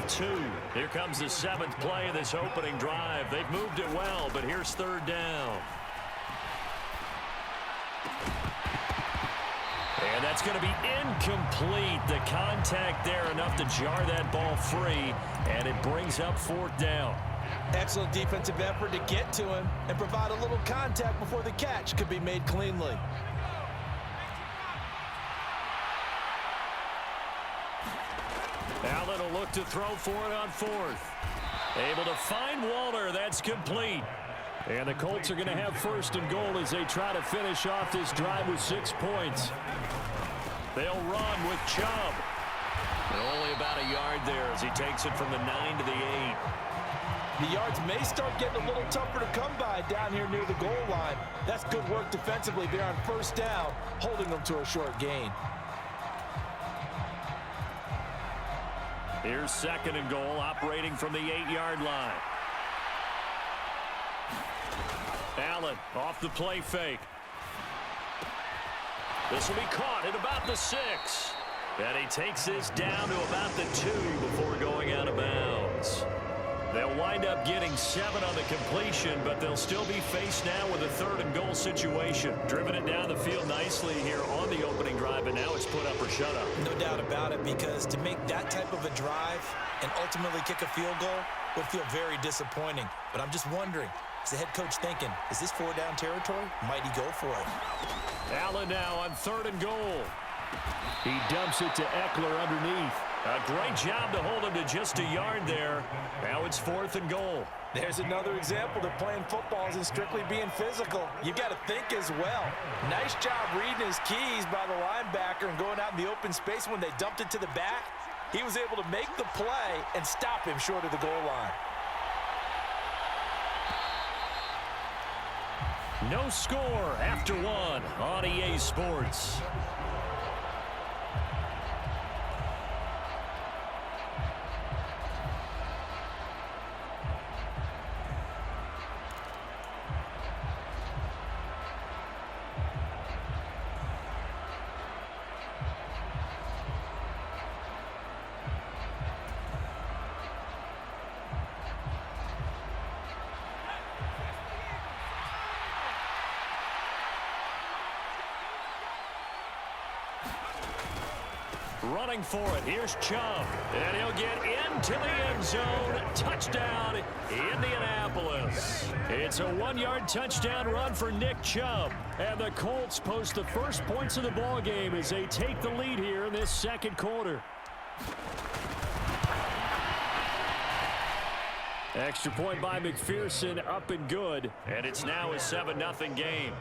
of 2. Here comes the 7th play of this opening drive. They've moved it well, but here's 3rd down. And that's going to be incomplete. The contact there enough to jar that ball free, and it brings up 4th down. Excellent defensive effort to get to him and provide a little contact before the catch could be made cleanly. Allen will look to throw for it on 4th. Able to find Waller. That's complete. And the Colts are going to have 1st and goal as they try to finish off this drive with 6 points. They'll run with Chubb. And only about a yard there as he takes it from the 9 to the 8. The yards may start getting a little tougher to come by down here near the goal line. That's good work defensively there on 1st down, holding them to a short gain. Here's 2nd and goal, operating from the 8-yard line. Allen off the play fake. This will be caught at about the 6. And he takes this down to about the 2 before going out of bounds. They'll wind up getting 7 on the completion, but they'll still be faced now with a 3rd and goal situation. Driven it down the field nicely here on the opening drive, and now it's put up or shut up. No doubt about it, because to make that type of a drive and ultimately kick a field goal would feel very disappointing. But I'm just wondering, is the head coach thinking, is this 4-down territory? Might he go for it? Allen now on 3rd and goal. He dumps it to Eckler underneath. A great job to hold him to just a yard there. Now it's 4th and goal. There's another example that playing football isn't strictly being physical. You've got to think as well. Nice job reading his keys by the linebacker and going out in the open space when they dumped it to the back. He was able to make the play and stop him short of the goal line. No score after 1 on EA Sports. Running for it. Here's Chubb. And he'll get into the end zone. Touchdown, Indianapolis. It's a 1-yard touchdown run for Nick Chubb. And the Colts post the first points of the ball game as they take the lead here in this 2nd quarter. Extra point by McPherson, up and good. And it's now a 7-0 game.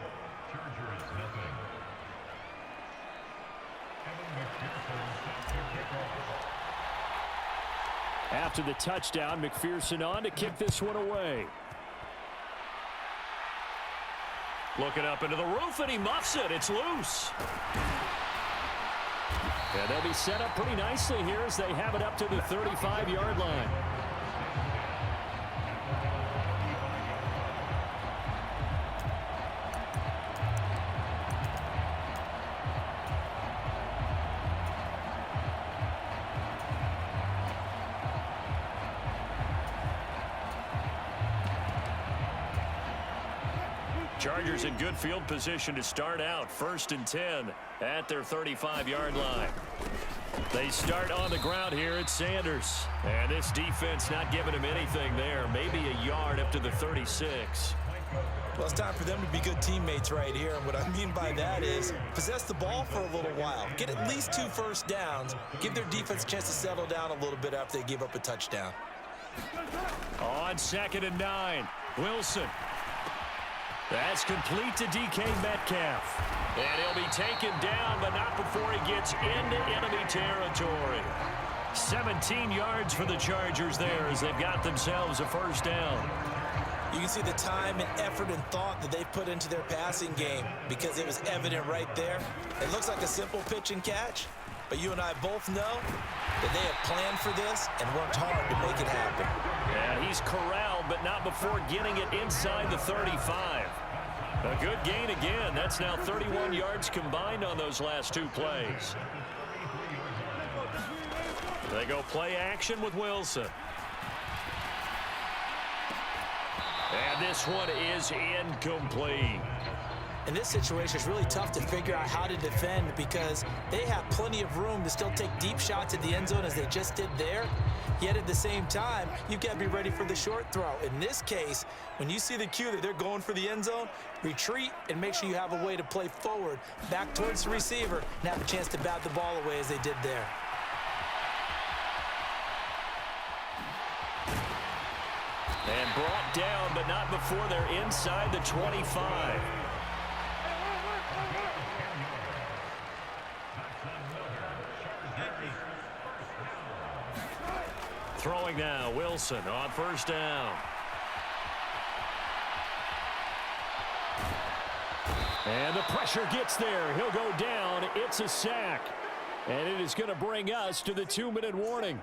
After the touchdown, McPherson on to kick this one away. Looking up into the roof, and he muffs it. It's loose. And they'll be set up pretty nicely here as they have it up to the 35-yard line. Chargers in good field position to start out. 1st and 10 at their 35-yard line. They start on the ground here at Sanders. And this defense not giving him anything there. Maybe a yard up to the 36. Well, it's time for them to be good teammates right here. And what I mean by that is possess the ball for a little while. Get at least 2 first downs. Give their defense a chance to settle down a little bit after they give up a touchdown. On 2nd and 9, Wilson. That's complete to DK Metcalf. And he'll be taken down, but not before he gets into enemy territory. 17 yards for the Chargers there as they've got themselves a 1st down. You can see the time and effort and thought that they've put into their passing game because it was evident right there. It looks like a simple pitch and catch, but you and I both know that they have planned for this and worked hard to make it happen. Yeah, he's corralled, but not before getting it inside the 35. A good gain again. That's now 31 yards combined on those last 2 plays. They go play action with Wilson. And this one is incomplete. In this situation, it's really tough to figure out how to defend because they have plenty of room to still take deep shots at the end zone as they just did there. Yet at the same time, you've got to be ready for the short throw. In this case, when you see the cue that they're going for the end zone, retreat and make sure you have a way to play forward, back towards the receiver, and have a chance to bat the ball away as they did there. And brought down, but not before they're inside the 25. Throwing now, Wilson on first down. And the pressure gets there. He'll go down. It's a sack. And it is going to bring us to the 2-minute warning.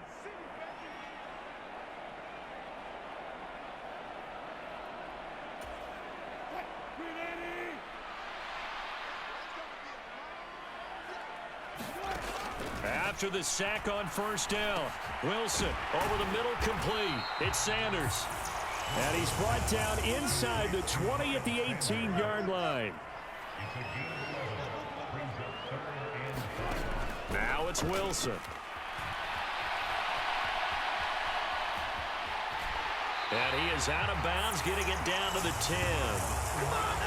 After the sack on first down, Wilson over the middle, complete. It's Sanders. And he's brought down inside the 20 at the 18-yard line. Now it's Wilson. And he is out of bounds, getting it down to the 10.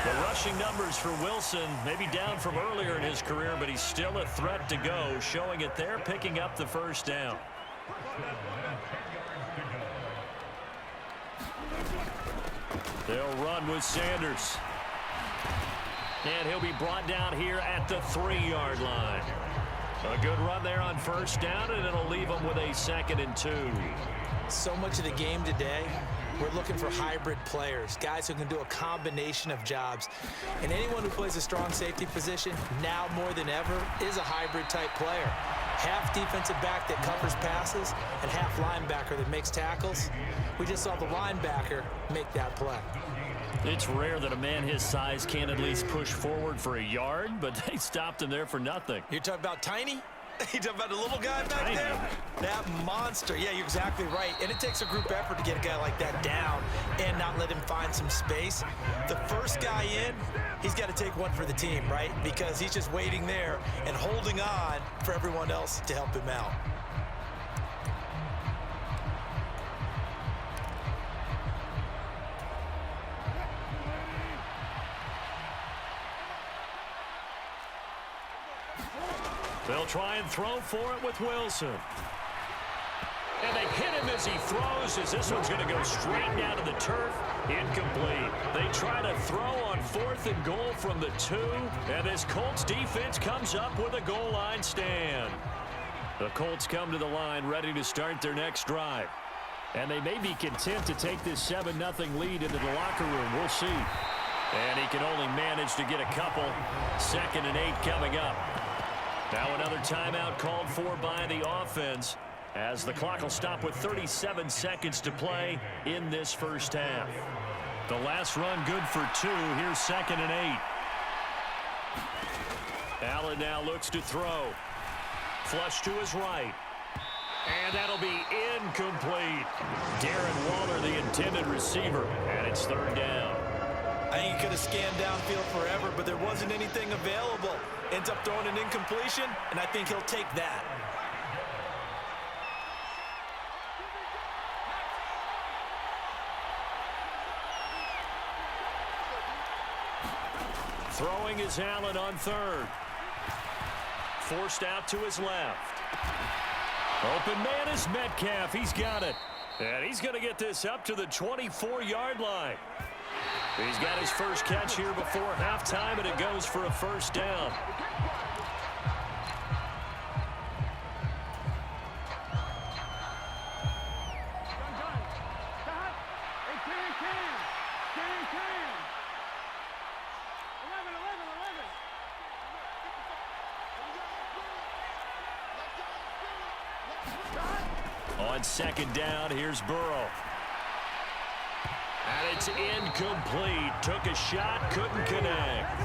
The rushing numbers for Wilson maybe down from earlier in his career, but he's still a threat to go, showing it there, picking up the first down. They'll run with Sanders. And he'll be brought down here at the 3-yard line. A good run there on first down, and it'll leave them with a 2nd and 2. So much of the game today, we're looking for hybrid players, guys who can do a combination of jobs. And anyone who plays a strong safety position, now more than ever, is a hybrid type player. Half defensive back that covers passes and half linebacker that makes tackles. We just saw the linebacker make that play. It's rare that a man his size can at least push forward for a yard, but they stopped him there for nothing. You're talking about Tiny? You talking about the little guy back Tiny. there? That monster. Yeah, you're exactly right. And it takes a group effort to get a guy like that down and not let him find some space. The first guy in, he's got to take one for the team, right? Because he's just waiting there and holding on for everyone else to help him out. They'll try and throw for it with Wilson. And they hit him as he throws, as this one's going to go straight down to the turf. Incomplete. They try to throw on 4th and goal from the 2, and this Colts defense comes up with a goal line stand. The Colts come to the line ready to start their next drive. And they may be content to take this 7-0 lead into the locker room. We'll see. And he can only manage to get a couple. 2nd and 8 coming up. Now another timeout called for by the offense as the clock will stop with 37 seconds to play in this first half. The last run good for 2. Here's 2nd and 8. Allen now looks to throw. Flush to his right. And that'll be incomplete. Darren Waller, the intended receiver, and it's 3rd down. I think he could have scanned downfield forever, but there wasn't anything available. Ends up throwing an incompletion, and I think he'll take that. Throwing is Allen on 3rd. Forced out to his left. Open man is Metcalf. He's got it. And he's going to get this up to the 24-yard line. He's got his first catch here before halftime, and it goes for a first down. On 2nd down, here's Burrow. And it's incomplete. Took a shot, couldn't connect.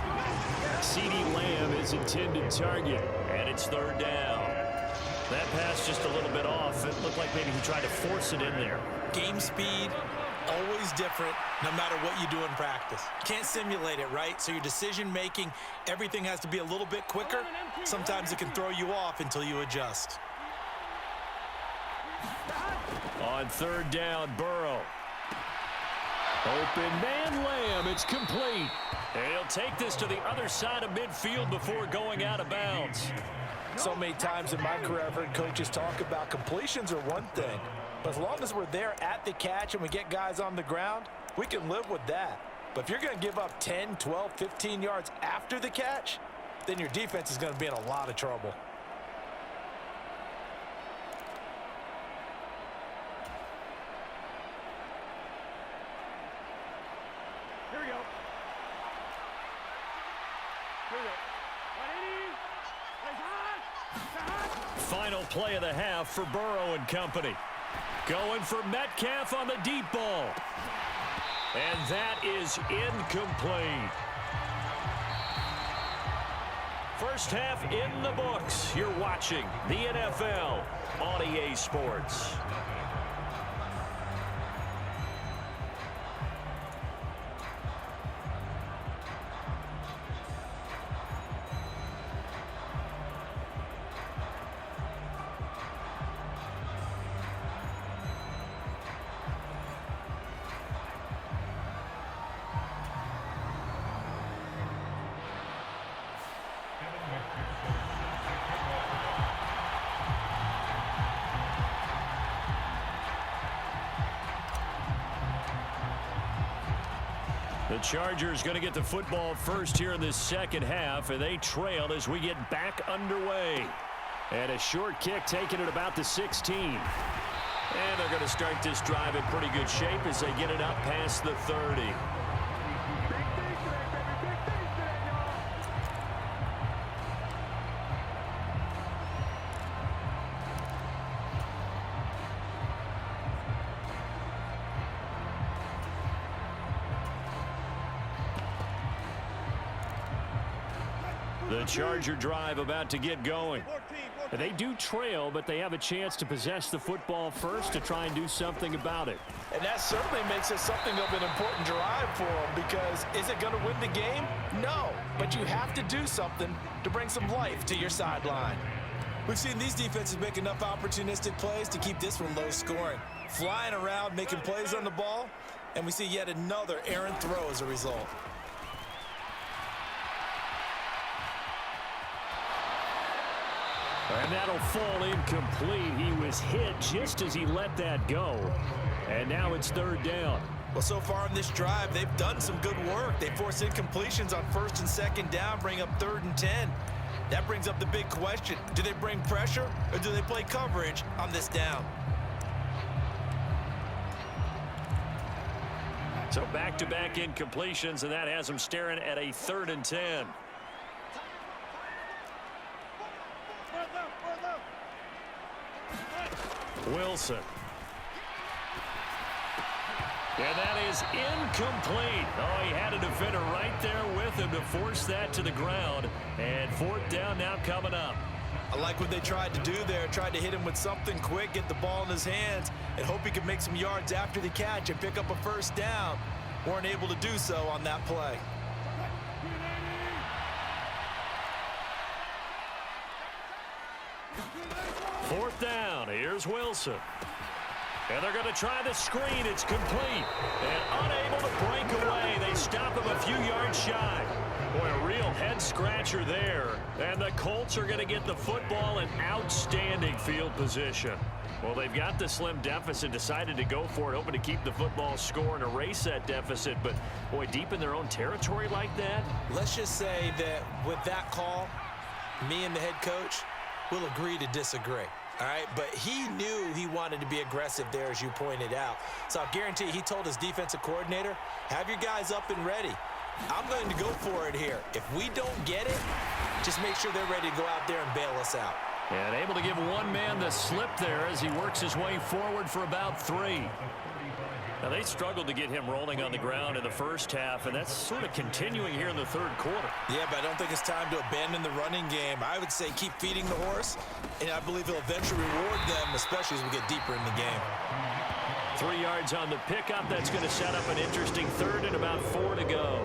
CeeDee Lamb is intended target, and it's 3rd down. That pass just a little bit off. like maybe he tried to force it in there. Game speed, always different, no matter what you do in practice. Can't simulate it, right? So your decision-making, everything has to be a little bit quicker. Sometimes it can throw you off until you adjust. On third down, Burrow. Open man, Lamb. It's complete. And he'll take this to the other side of midfield before going out of bounds. So many times in my career, I've heard coaches talk about completions are one thing. But as long as we're there at the catch and we get guys on the ground, we can live with that. But if you're going to give up 10, 12, 15 yards after the catch, then your defense is going to be in a lot of trouble. Here we go. Here we go. Final play of the half for Burrow and company. Going for Metcalf on the deep ball. And that is incomplete. First half in the books. You're watching the NFL on EA Sports. The Chargers going to get the football first here in this second half, and they trail as we get back underway. And a short kick taken at about the 16. And they're going to start this drive in pretty good shape as they get it up past the 30. The Charger drive about to get going. They do trail, but they have a chance to possess the football first to try and do something about it. And that certainly makes it something of an important drive for them, because is it going to win the game? No, but you have to do something to bring some life to your sideline. We've seen these defenses make enough opportunistic plays to keep this one low scoring. Flying around, making plays on the ball, and we see yet another errant throw as a result. And that'll fall incomplete. He was hit just as he let that go. And now it's third down. Well, so far in this drive, they've done some good work. They force incompletions on first and second down, bring up 3rd and 10. That brings up the big question. Do they bring pressure or do they play coverage on this down? So back-to-back incompletions, and that has them staring at a 3rd and 10. Wilson. And that is incomplete. Oh, he had a defender right there with him to force that to the ground. And 4th down now coming up. I like what they tried to do there. Tried to hit him with something quick, get the ball in his hands, and hope he could make some yards after the catch and pick up a 1st down. Weren't able to do so on that play. Fourth down. Here's Wilson. And they're going to try the screen. It's complete. And unable to break away. They stop him a few yards shy. Boy, a real head-scratcher there. And the Colts are going to get the football in outstanding field position. Well, they've got the slim deficit, decided to go for it, hoping to keep the football score and erase that deficit. But, boy, deep in their own territory like that. Let's just say that with that call, me and the head coach will agree to disagree. All right, but he knew he wanted to be aggressive there, as you pointed out. So I'll guarantee he told his defensive coordinator, have your guys up and ready. I'm going to go for it here. If we don't get it, just make sure they're ready to go out there and bail us out. And able to give one man the slip there as he works his way forward for about 3. Now, they struggled to get him rolling on the ground in the first half, and that's sort of continuing here in the third quarter. Yeah, but I don't think it's time to abandon the running game. I would say keep feeding the horse, and I believe he'll eventually reward them, especially as we get deeper in the game. 3 yards on the pickup. That's going to set up an interesting third and about 4 to go.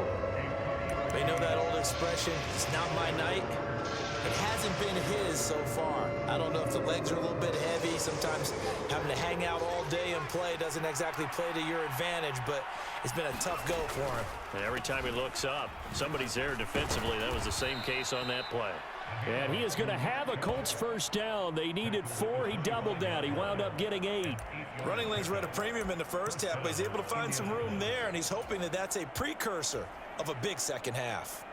They know that old expression, it's not my night. It hasn't been his so far. I don't know if the legs are a little bit heavy. Sometimes having to hang out all day and play doesn't exactly play to your advantage, but it's been a tough go for him. And every time he looks up, somebody's there defensively. That was the same case on that play. And he is going to have a Colts first down. They needed 4. He doubled that. He wound up getting 8. Running lanes were at a premium in the first half, but he's able to find some room there, and he's hoping that that's a precursor of a big second half.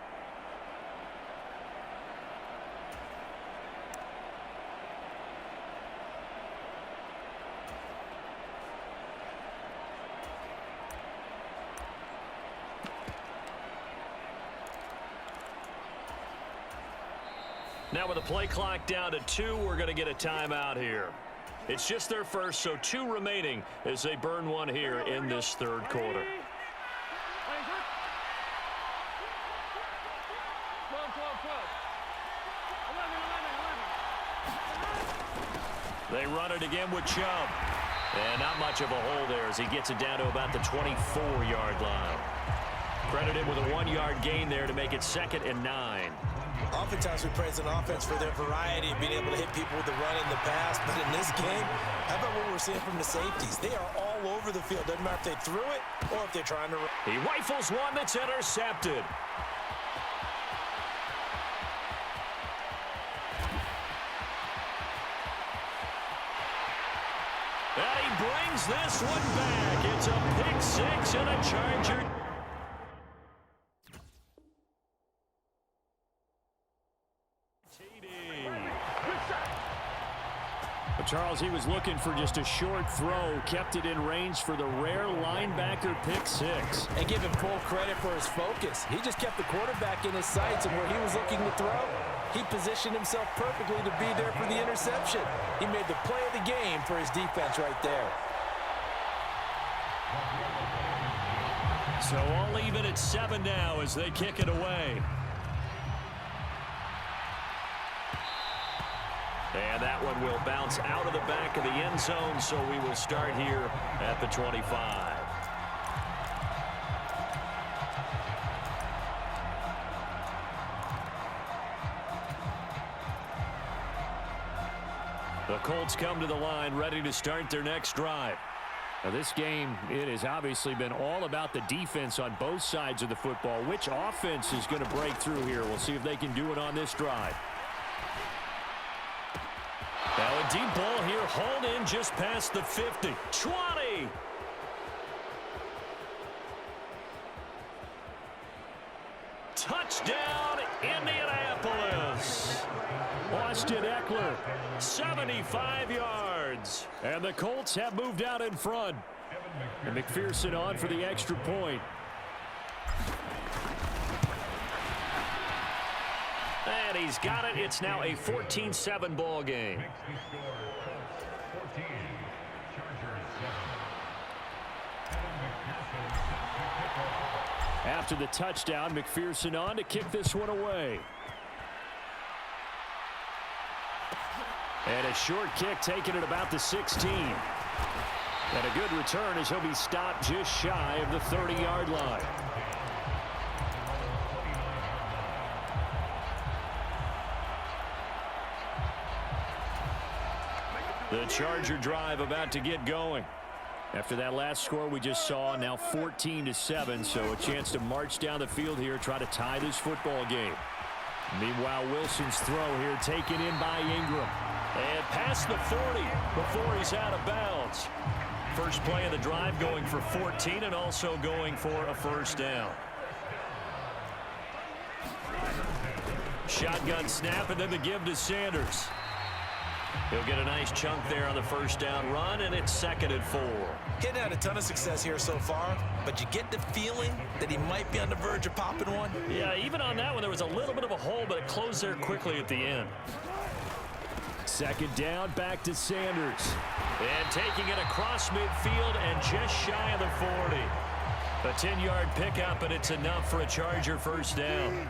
Now with the play clock down to 2, we're going to get a timeout here. It's just their first, so 2 remaining as they burn one here in this third quarter. 12. They run it again with Chubb. And not much of a hole there as he gets it down to about the 24-yard line. Credit him with a 1-yard gain there to make it 2nd and 9. Oftentimes we praise an offense for their variety of being able to hit people with the run in the pass, but in this game, how about what we're seeing from the safeties? They are all over the field. Doesn't matter if they threw it or if they're trying to run. He rifles one that's intercepted. And he brings this one back. It's a pick 6 and a Charger. Charles, he was looking for just a short throw, kept it in range for the rare linebacker pick 6. And give him full credit for his focus. He just kept the quarterback in his sights, and where he was looking to throw, he positioned himself perfectly to be there for the interception. He made the play of the game for his defense right there. So all even at 7 now as they kick it away. And that one will bounce out of the back of the end zone, so we will start here at the 25. The Colts come to the line, ready to start their next drive. Now this game, it has obviously been all about the defense on both sides of the football. Which offense is going to break through here? We'll see if they can do it on this drive. Now a deep ball here, hauled in just past the 50. 20! Touchdown, Indianapolis! Austin Eckler, 75 yards. And the Colts have moved out in front. And McPherson on for the extra point. And he's got it. It's now a 14-7 ball game. After the touchdown, McPherson on to kick this one away. And a short kick taken at about the 16. And a good return as he'll be stopped just shy of the 30-yard line. The Charger drive about to get going. After that last score we just saw, now 14-7, so a chance to march down the field here, try to tie this football game. Meanwhile, Wilson's throw here taken in by Ingram. And past the 40 before he's out of bounds. First play of the drive going for 14 and also going for a first down. Shotgun snap and then the give to Sanders. He'll get a nice chunk there on the first down run, and it's 2nd and 4. He's had a ton of success here so far, but you get the feeling that he might be on the verge of popping one. Yeah, even on that one, there was a little bit of a hole, but it closed there quickly at the end. Second down, back to Sanders. And taking it across midfield and just shy of the 40. A 10-yard pickup, and it's enough for a Charger first down.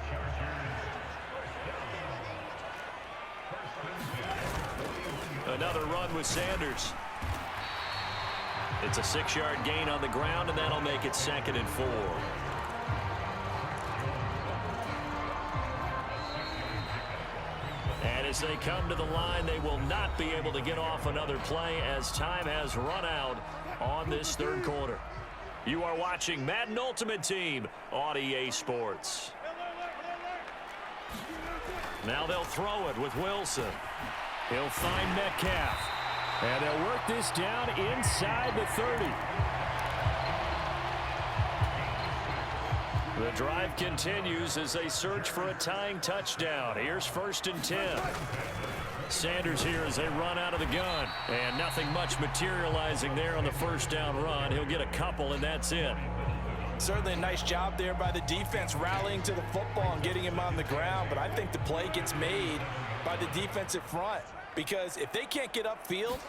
Another run with Sanders. It's a 6-yard gain on the ground, and that'll make it 2nd and 4. And as they come to the line, they will not be able to get off another play as time has run out on this third quarter. You are watching Madden Ultimate Team on EA Sports. Now they'll throw it with Wilson. He'll find Metcalf. And they'll work this down inside the 30. The drive continues as they search for a tying touchdown. Here's 1st and 10. Sanders here as they run out of the gun. And nothing much materializing there on the first down run. He'll get a couple, and that's it. Certainly a nice job there by the defense rallying to the football and getting him on the ground. But I think the play gets made by the defensive front. Because if they can't get upfield,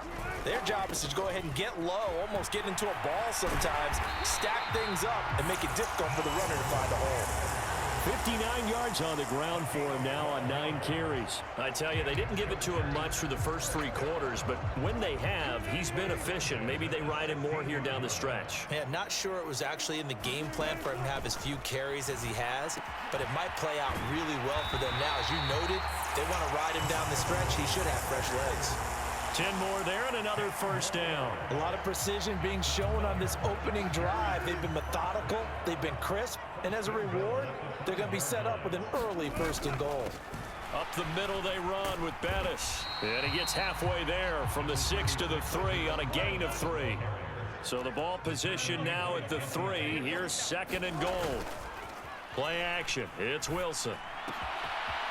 their job is to go ahead and get low, almost get into a ball sometimes, stack things up, and make it difficult for the runner to find a hole. 59 yards on the ground for him now on 9 carries. I tell you, they didn't give it to him much for the first 3 quarters, but when they have, he's been efficient. Maybe they ride him more here down the stretch. Yeah, not sure it was actually in the game plan for him to have as few carries as he has, but it might play out really well for them now. As you noted, they want to ride him down the stretch. He should have fresh legs. 10 more there and another first down. A lot of precision being shown on this opening drive. They've been methodical, they've been crisp, and as a reward, they're going to be set up with an early 1st and goal. Up the middle they run with Bettis. And he gets halfway there from the 6 to the 3 on a gain of 3. So the ball position now at the 3. Here's 2nd and goal. Play action. It's Wilson.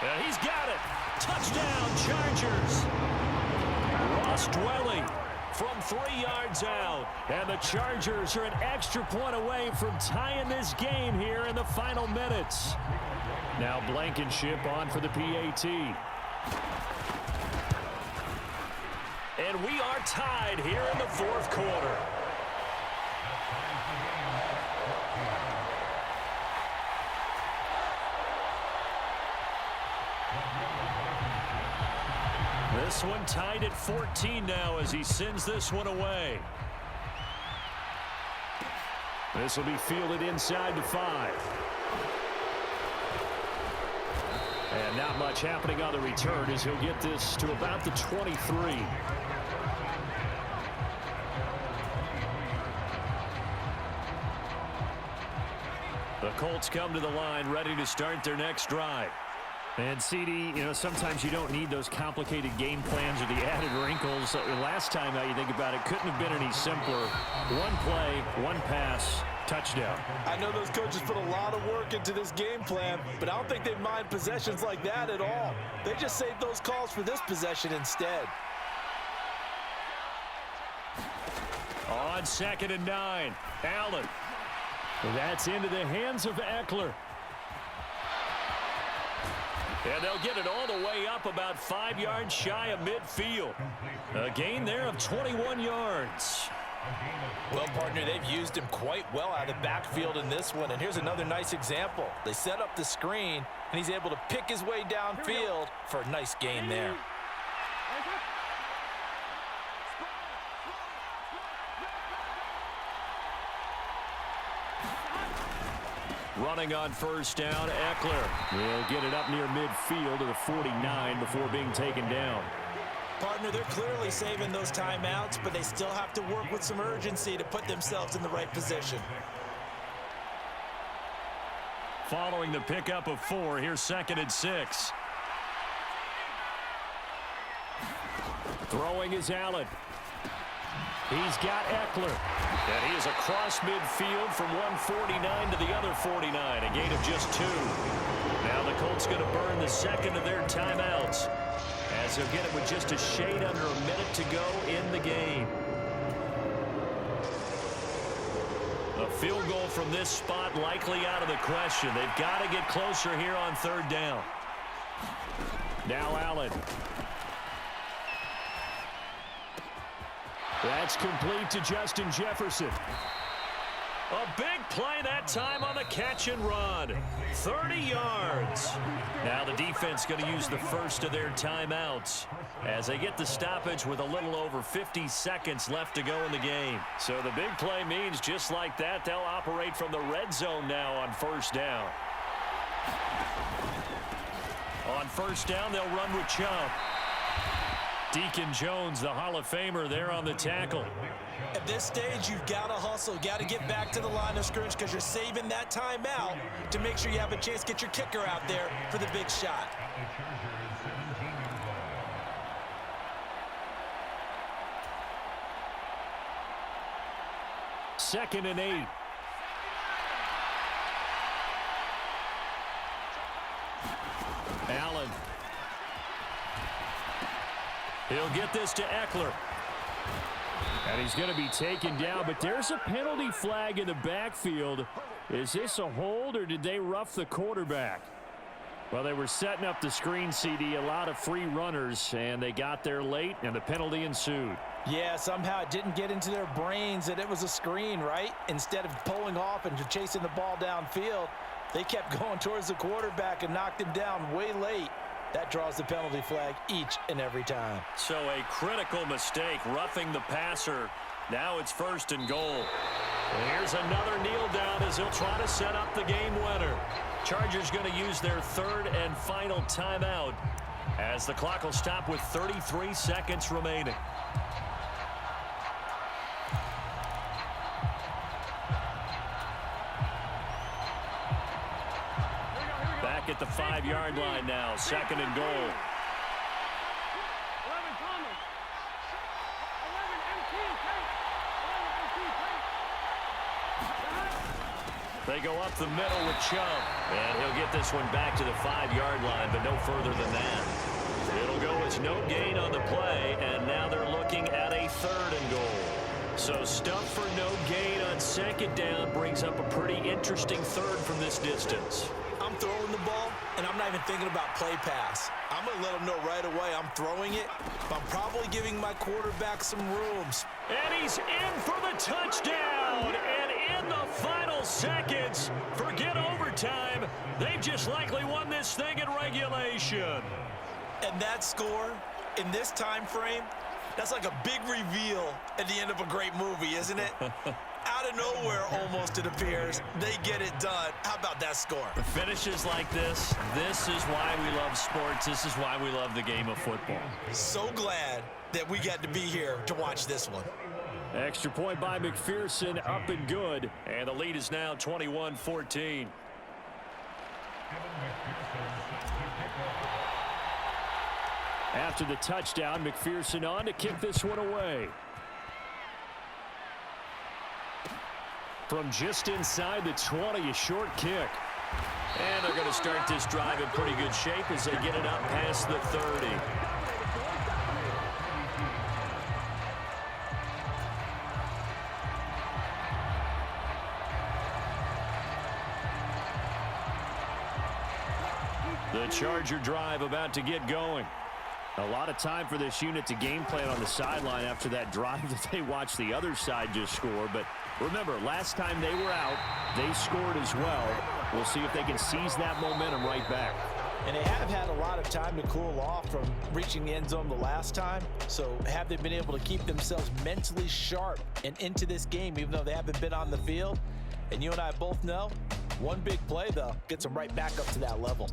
And he's got it. Touchdown, Chargers. Ross Dwelly from 3 yards out. And the Chargers are an extra point away from tying this game here in the final minutes. Now Blankenship on for the PAT. And we are tied here in the 4th quarter. This one tied at 14 now as he sends this one away. This will be fielded inside the 5. And not much happening on the return as he'll get this to about the 23. The Colts come to the line ready to start their next drive. And CD, sometimes you don't need those complicated game plans or the added wrinkles. Last time out, you think about it, couldn't have been any simpler. One play, one pass, touchdown. I know those coaches put a lot of work into this game plan, but I don't think they mind possessions like that at all. They just saved those calls for this possession instead. On 2nd and 9, Allen. That's into the hands of Eckler. And they'll get it all the way up about 5 yards shy of midfield. A gain there of 21 yards. Well, partner, they've used him quite well out of the backfield in this one. And here's another nice example. They set up the screen, and he's able to pick his way downfield for a nice gain there. Running on first down, Eckler will get it up near midfield to the 49 before being taken down. Partner, they're clearly saving those timeouts, but they still have to work with some urgency to put themselves in the right position. Following the pickup of 4, here's 2nd and 6. Throwing is Allen. He's got Eckler. And he is across midfield from 149 to the other 49, a gain of just 2. Now the Colts going to burn the 2nd of their timeouts as they'll get it with just a shade under a minute to go in the game. A field goal from this spot likely out of the question. They've got to get closer here on 3rd down. Now Allen. That's complete to Justin Jefferson. A big play that time on the catch and run. 30 yards. Now the defense going to use the first of their timeouts as they get the stoppage with a little over 50 seconds left to go in the game. So the big play means just like that, they'll operate from the red zone now on first down. On first down, they'll run with Chubb. Deacon Jones, the Hall of Famer, there on the tackle. At this stage, you've got to hustle. Got to get back to the line of scrimmage because you're saving that timeout to make sure you have a chance to get your kicker out there for the big shot. Second and 8. Allen. He'll get this to Eckler. And he's going to be taken down, but there's a penalty flag in the backfield. Is this a hold, or did they rough the quarterback? Well, they were setting up the screen, CD, a lot of free runners, and they got there late, and the penalty ensued. Yeah, somehow it didn't get into their brains that it was a screen, right? Instead of pulling off and chasing the ball downfield, they kept going towards the quarterback and knocked him down way late. That draws the penalty flag each and every time. So a critical mistake, roughing the passer. Now it's first and goal. And here's another kneel down as he'll try to set up the game winner. Chargers going to use their third and final timeout as the clock will stop with 33 seconds remaining. Back at the 5-yard line now, second and goal. 11 Thomas. 11 MT. 11 MT. They go up the middle with Chubb. And he'll get this one back to the 5-yard line, but no further than that. It'll go as no gain on the play, and now they're looking at a third and goal. So stuff for no gain on second down brings up a pretty interesting third from this distance. I'm throwing the ball, and I'm not even thinking about play pass. I'm going to let them know right away I'm throwing it, but I'm probably giving my quarterback some rooms. And he's in for the touchdown. And in the final seconds, forget overtime. They've just likely won this thing in regulation. And that score, in this time frame, that's like a big reveal at the end of a great movie, isn't it? Out of nowhere, almost, it appears, they get it done. How about that score? The finishes like this is why we love sports. This is why we love the game of football. So glad that we got to be here to watch this one. Extra point by McPherson, up and good. And the lead is now 21-14. After the touchdown, McPherson on to kick this one away. From just inside the 20, a short kick. And they're going to start this drive in pretty good shape as they get it up past the 30. The Charger drive about to get going. A lot of time for this unit to game plan on the sideline after that drive that they watched the other side just score. But remember, last time they were out, they scored as well. We'll see if they can seize that momentum right back. And they have had a lot of time to cool off from reaching the end zone the last time. So have they been able to keep themselves mentally sharp and into this game, even though they haven't been on the field? And you and I both know, one big play, though, gets them right back up to that level.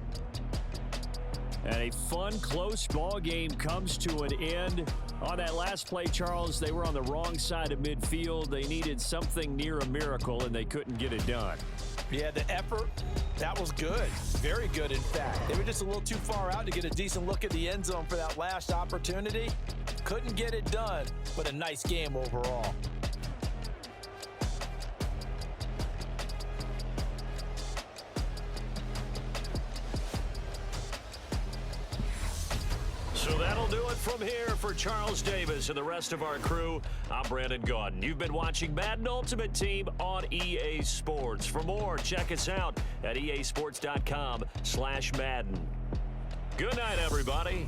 And a fun, close ball game comes to an end. On that last play, Charles, they were on the wrong side of midfield. They needed something near a miracle, and they couldn't get it done. Yeah, the effort, that was good. Very good, in fact. They were just a little too far out to get a decent look at the end zone for that last opportunity. Couldn't get it done, but a nice game overall. So that'll do it from here for Charles Davis and the rest of our crew. I'm Brandon Gaudin. You've been watching Madden Ultimate Team on EA Sports. For more, check us out at easports.com/Madden. Good night, everybody.